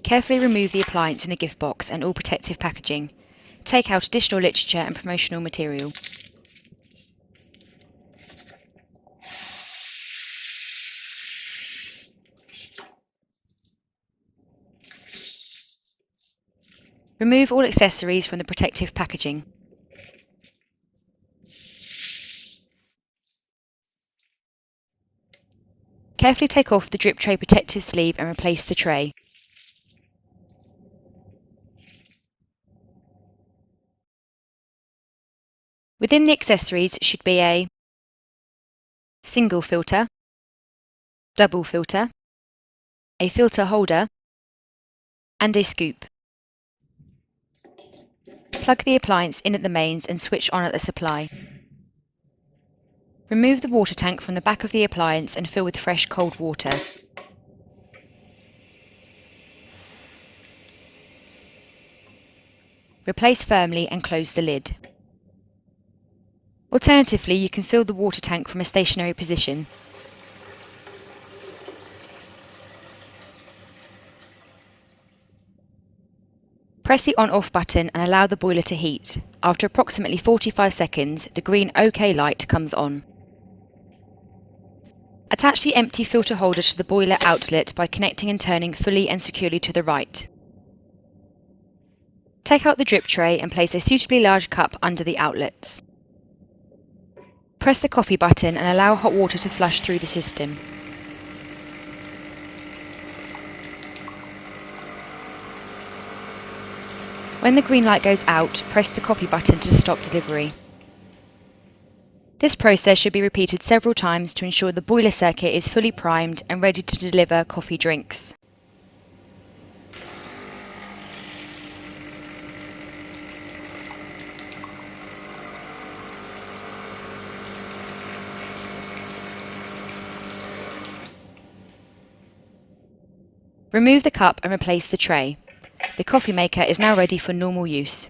Carefully remove the appliance from the gift box and all protective packaging. Take out additional literature and promotional material. Remove all accessories from the protective packaging. Carefully take off the drip tray protective sleeve and replace the tray. Within the accessories should be a single filter, double filter, a filter holder, and a scoop. Plug the appliance in at the mains and switch on at the supply. Remove the water tank from the back of the appliance and fill with fresh cold water. Replace firmly and close the lid. Alternatively, you can fill the water tank from a stationary position. Press the on-off button and allow the boiler to heat. After approximately 45 seconds, the green OK light comes on. Attach the empty filter holder to the boiler outlet by connecting and turning fully and securely to the right. Take out the drip tray and place a suitably large cup under the outlets. Press the coffee button and allow hot water to flush through the system. When the green light goes out, press the coffee button to stop delivery. This process should be repeated several times to ensure the boiler circuit is fully primed and ready to deliver coffee drinks. Remove the cup and replace the tray. The coffee maker is now ready for normal use.